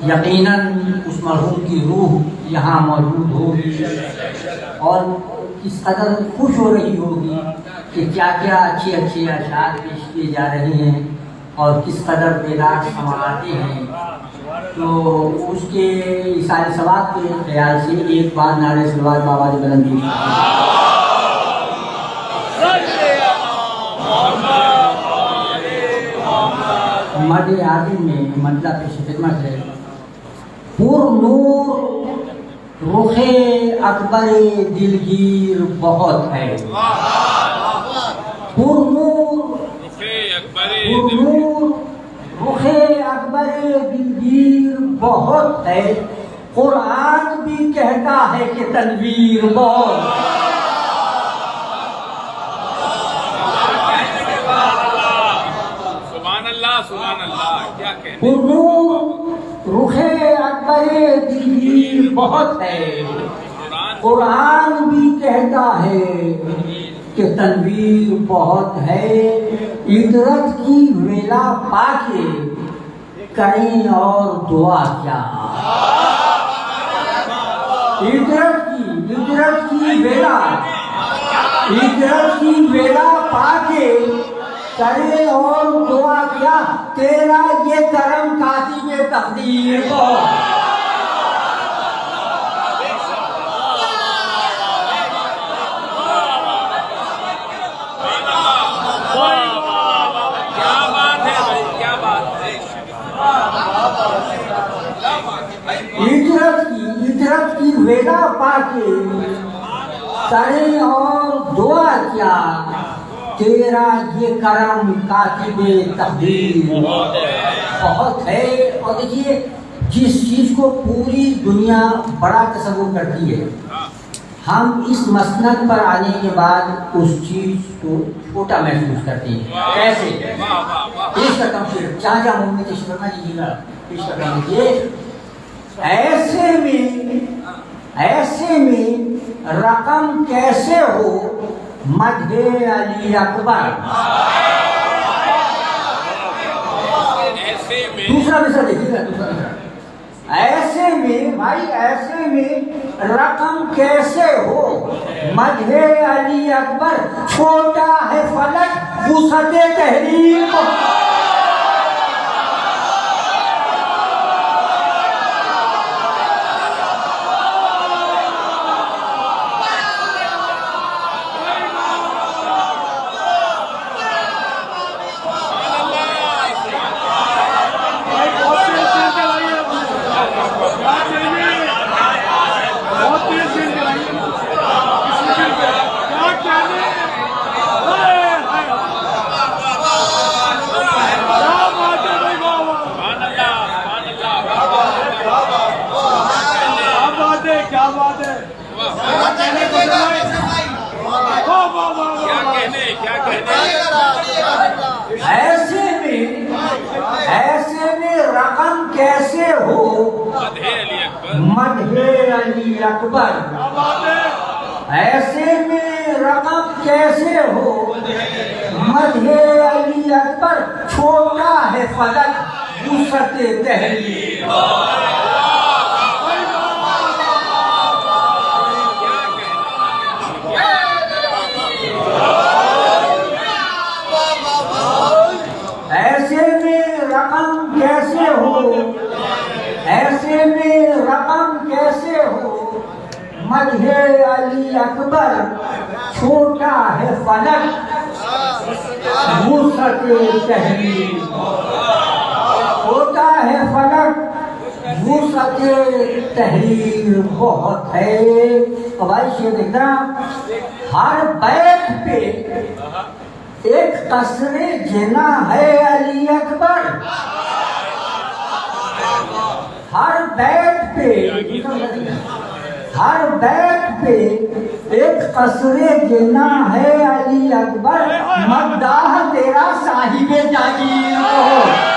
यकीनन उस मरहूम की रूह यहाँ मौजूद होगी और इस कदर खुश हो रही होगी कि क्या क्या अच्छे अच्छे अशार पेश किए जा रहे हैं और किस कदर बेदार समाते हैं। तो उसके इसारे सवाब के ख्याल से एक बार नारे सलवात बाबा ने बुलंद की। मर्द आदिम में मतलब पेश खिदमत है। पुरनूर रुखे अकबर दिलगीर बहुत है। पुरनूर रुखे अकबर दिलगीर बहुत है। कुरान भी कहता है कि तनवीर बहुत। रुखे अकबर दिलगीर बहुत है। कुरान भी कहता है कि तनवीर बहुत है। इतरत की वेला पाके करें और दुआ क्या। इतरत की वेला पाके करे और दुआ क्या। तेरा ये करम कातिब तकदीर को। क्या बात है भाई, क्या बात है। इतरत की वेला पाके करे और दुआ क्या। तेरा ये करम कातिबे तकदीर बहुत है। और देखिए जिस चीज को पूरी दुनिया बड़ा तसव्वुर करती है, हम इस मसनद पर आने के बाद उस चीज को छोटा महसूस करते हैं। कैसे पेश करता हूँ फिर चाचा मुंह में शर्मा लीजिएगा। पेश करता हूँ ऐसे में रकम कैसे हो मधे अली अकबर। दूसरा मिसरा देखिएगा। दूसरा मिसरा ऐसे में रकम कैसे हो मधे अली अकबर। छोटा है फलक वुसअते तहरीर को। ऐसे में रकम कैसे हो मधे अली अकबर। ऐसे में रकम कैसे हो मधे अली अकबर। छोटा है फलक वुसअते तहरीर। ऐसे में रकम कैसे हो मधे अली अकबर। छोटा है फलक वुसअते तहरीर। छोटा है फलक वुसअते तहरीर बहुत है। अब भाई ये देखना हर बैठ पे एक कसरे जना है अली अकबर। हर बैठ पे एक कसरे गिना है अली अकबर। मद्दाह तेरा साहिबे जागीर को।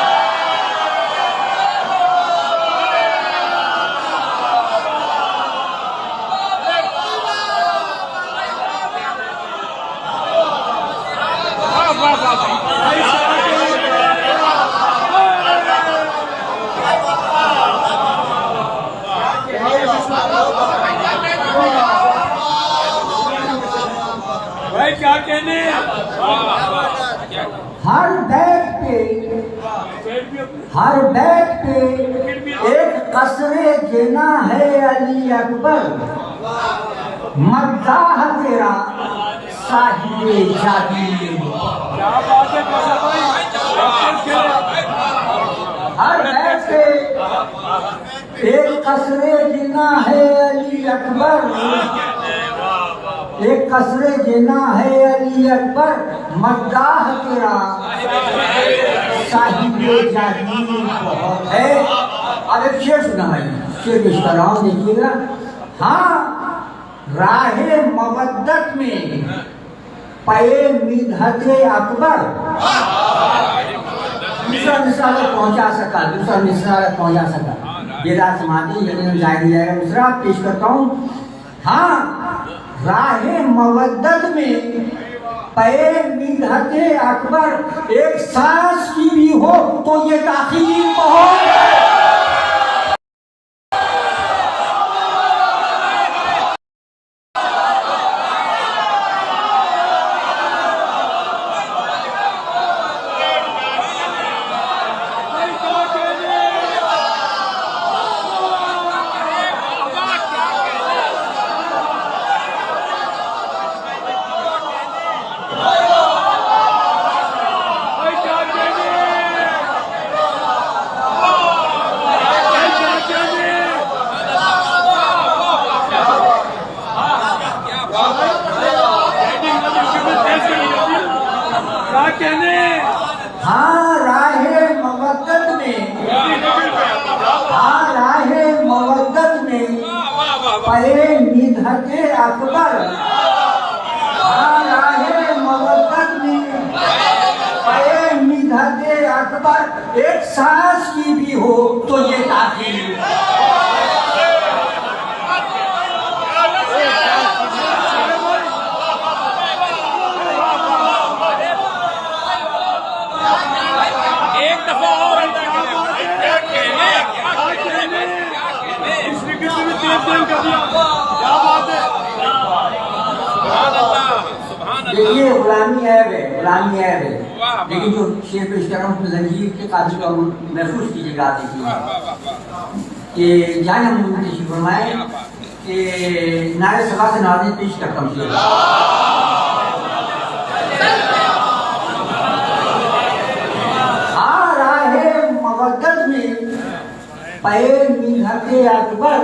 कहने हर बैठ पे एक कसरे देना है अली अकबर, मद्दाह तेरा साहिबे जागीर। क्या बात है भाई, हर बैठ पे एक कसरे देना है अली अकबर, एक कसरे देना है अली अकबर, मद्दाह तेरा साहिबे जागीर बहुत है। अब एक शेर सुना है, शेर पेश कर रहा हूं, देखिएगा। हाँ, राहे मवद्दत में पे मिन्हते अकबर, दूसरा मिसरा तक पहुंचा सका, दूसरा मिसरा तक पहुंचा सका, बेरा समाधि यकीन जाएगा। दूसरा पेश करता हूँ। हाँ, राहे मवद्दत में पे मिन्हते अकबर, एक सांस की भी हो तो ये ताकीर बहुत है। हाँ, राहे मवद्दत में, हाँ, राहे मवद्दत में पे मिन्हते अकबर, हाँ, राहे मवद्दत में पे मिन्हते अकबर, एक सांस की भी हो तो ये ताकीर। एक दफा और देखिए, गुलामी ऐब है, गुलामी ऐब है, लेकिन जो शेर पेश कर रहा हूँ जंजीर के काबिल और महफूज कीजिएगा। देखिए कि जान हम तशरीफ फरमाए कि नारे सभा से नाज़िर पेश करता हूँ शेर। हाँ, राहे मवद्दत में पे मिन्हते अकबर,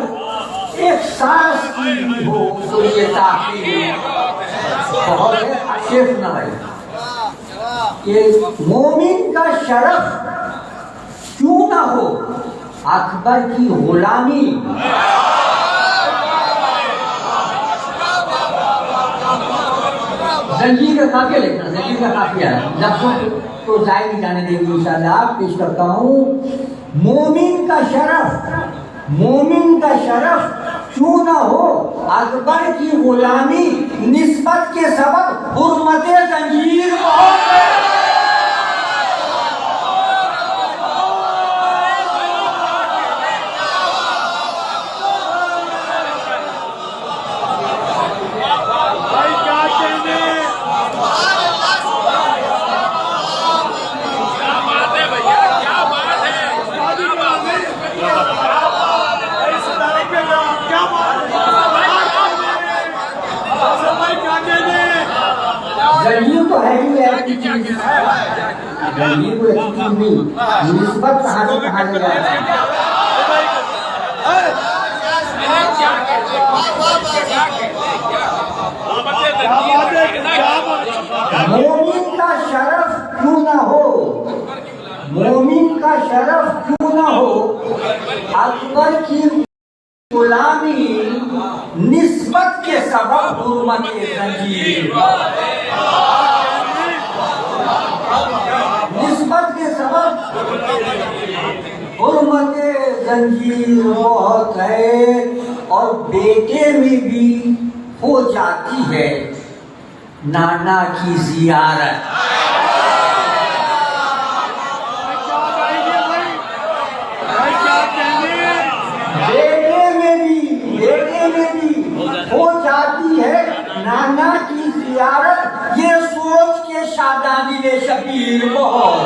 एक सांस की भी हो तो ये ताकीर बहुत है। शेर सुना भाई कि मोमिन का शरफ क्यों ना हो अकबर की गुलामी, जंजीर का काफिया लिखना, जंजीर का काफिया लफ्जों तो जाए नहीं जाने देंगे इंशाअल्लाह। पेश करता हूँ। मोमिन का शरफ क्यों ना हो अकबर की गुलामी, निस्बत के सबब हुर्मते जंजीर बहुत है। जंजीर तो है ही ऐसी चीज, जंजीर को ऐसी चीज नहीं, निस्बत कहाँ से कहाँ से जाए। मोमिन का शरफ क्यों ना हो, मोमिन का शरफ क्यों ना हो अकबर की गुलामी, निस्बत के सबब हुर्मते जंजीर, निस्बत के सबब हुर्मते जंजीर बहुत है। और बेटे में भी हो जाती है नाना की जियारत। बेटे में भी हो जाती है नाना की जियारत, ये शबीर बहुत।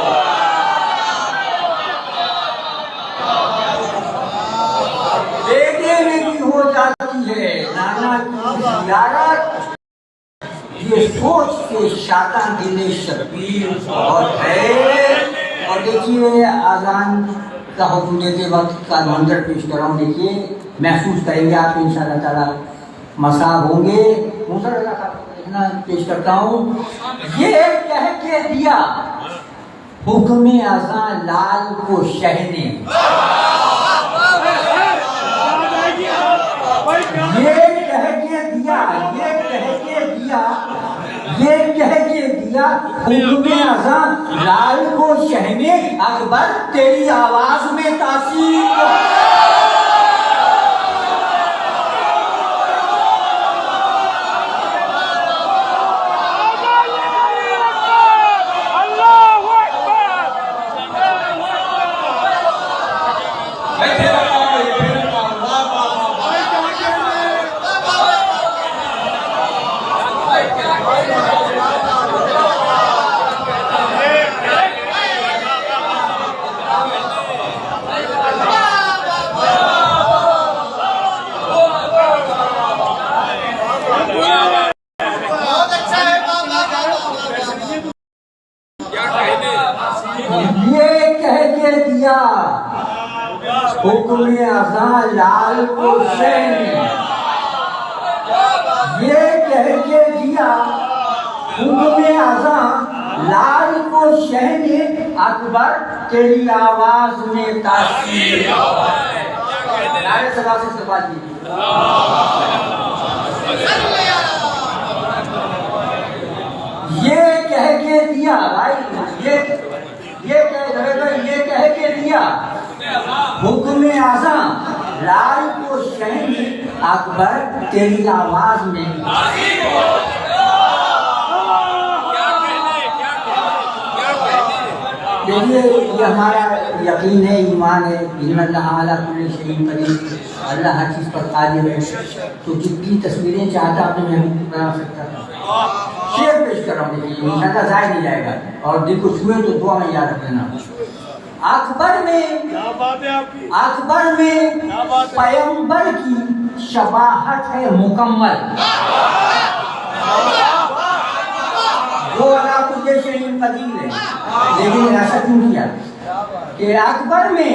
बेटे में भी हो जाती है नाना की जियारत, ये सोच के शादा दिले शबीर बहुत है। और देखिए आजान का हुक्म देते वक्त का मंजर पेश कर रहा हूँ। देखिए महसूस करेंगे आप इंशाअल्लाह ताला मसाब होंगे। इतना पेश करता हूँ। ये कह के दिया हुक्म आजान लाल को शहने, ये कह के दिया, ये कह के दिया, ये कह के दिया हुक्म आजान लाल को शहने, अकबर तेरी आवाज में तासीर। हुक्म आजान लाल को शहने, ये कह के दिया हुक्म आजान लाल को शहने, अकबर तेरी आवाज में तासीर। नारे सभा से सवाल कीजिए। ये कह के दिया भाई, ये कह के दिया हुक्म आज़म लाल को शहने, अकबर तेरी आवाज में। देखिए ये हमारा यकीन है, ईमान है, अल्लाह हर चीज़ पर कादिर है। तो जितनी तस्वीरें चाहता अपने महबूब बना सकता था। शेर पेश कर रहा हूँ, देखिए इंशाअल्लाह ज़ाहिर नहीं जाएगा और दिल को छुए तो दुआ में याद रखना। अकबर में पैगंबर की शबाहत है मुकम्मल। वो अल्लाह तुझे शहीन कदीर है, लेकिन ऐसा क्यों किया कि अकबर में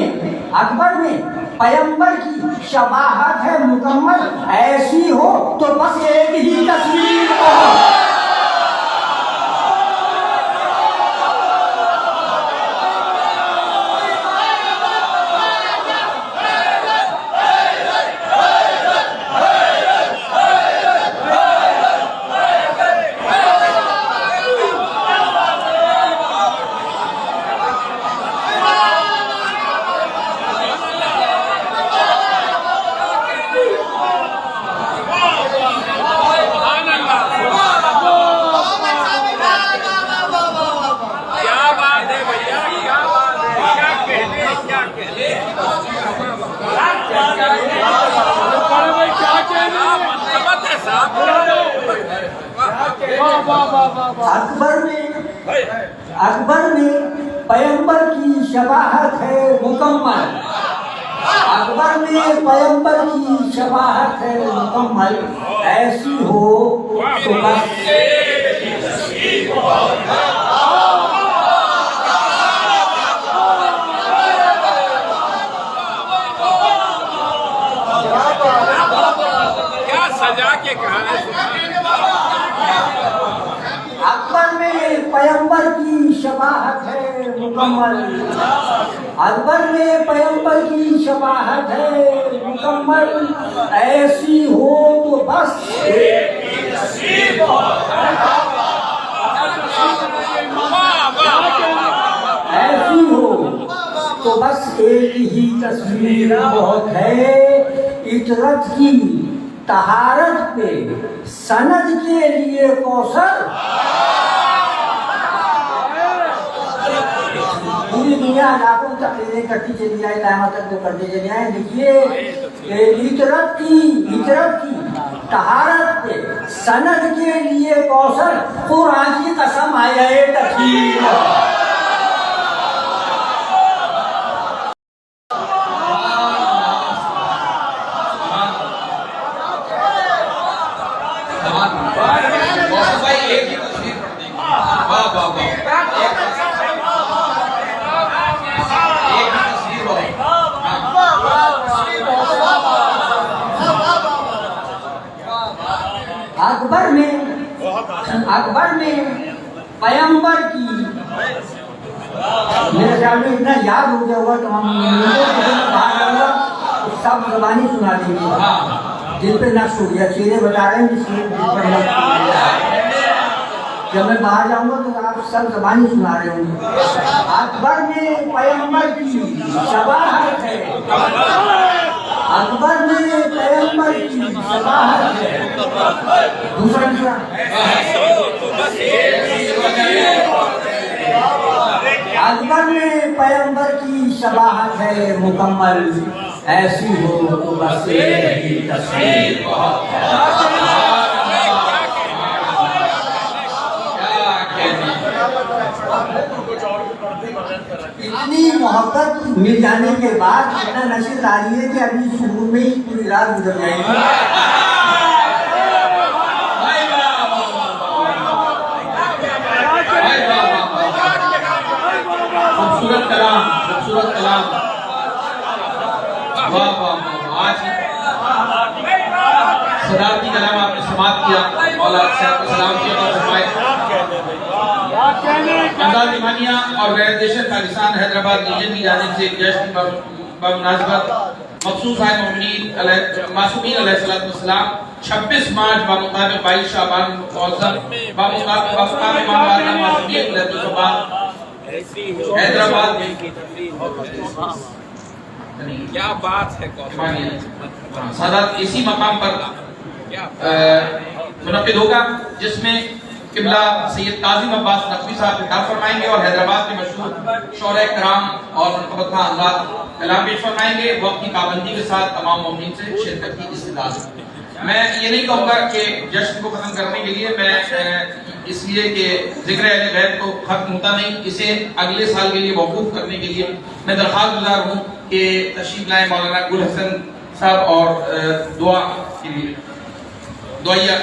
पैगंबर की शबाहत है मुकम्मल। ऐसी हो तो बस एक ही तस्वीर हो। अकबर में पैगंबर की शबाहत है मुकम्मल। अकबर में पैगंबर की शबाहत है मुकम्मल। ऐसी हो तो बस क्या सजा के कहा है। अकबर में पैगंबर की शबाहत है मुकम्मल। अकबर में पैगंबर की शबाहत है मुकम्मल। ऐसी हो तो बस ऐसी हो तो बस एक ही तस्वीर बहुत है। इतरत की तहारत पे सनद के लिए कौसर। पूरी दुनिया लाखों तकरीरें करती चली जाए, क़यामत तक तो करते चले आए। देखिए इतरत की तहारत पे सनद के लिए कौशल कुरान की कसम आए तकबीर। अकबर ने पैगंबर की, मेरे ख्याल में इतना याद हो गया होगा तमाम सब जबानी सुना देंगे जिन पे नक्श हो गया, चेहरे बता रहे हैं जिन पर नक्श हो गया। जब मैं बाहर जाऊंगा तो आप सब जबानी सुना रहे होंगे। अकबर ने पैगंबर की शबाहत है, अकबर ने पैगंबर की शबाहत है। दूसरा अकबर ने पैगंबर की शबाहत है मुकम्मल, ऐसी हो तो बस यही तस्वीर बहुत है। इतनी मोहब्बत मिल जाने के बाद इतना नशीब आ रही है कि अभी सुबह में ही पूरी रात गुजर जाएगी। खूबसूरत कलाम, खूबसूरत कलाम। वाह वाह वाह, आज सदारती कलाम आपने समाप्त किया। मौला साहब को सलाम किया और फरमाए आजाद ईमानिया और गैर देशर का लिसान हैदराबाद रीजन की जानिब से जश्न बमुनासबत मखसूस है मोमिनीन मासूमीन अलैहिस्सलाम 26 मार्च बामुताबिक 22 शाबान मौसम बामुताबिक मासूमीन हैदराबाद। क्या बात है। सादात इसी मकाम पर मुनक़िद होगा जिसमें किबला सैयद काज़िम अब्बास नकवी साहब खिताब फरमाएंगे और हैदराबाद के मशहूर शौहरा कराम और मुनक़बत हज़रात कलाम पेश फरमाएंगे। वक्त की पाबंदी के साथ तमाम मोमिनीन से शिरकत की इस्तदाद। मैं ये नहीं कहूँगा कि जश्न को ख़त्म करने के लिए, मैं इसलिए कि ज़िक्र अहले गैब तो खत्म होता नहीं, इसे अगले साल के लिए मौकूफ़ करने के लिए मैं दरख्वास्त गुजार हूँ कि तशरीफ़ लाएँ मौलाना गुल हसन साहब और दुआ के लिए दुआया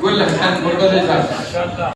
गुल हसन मुर्तज़ा साहब।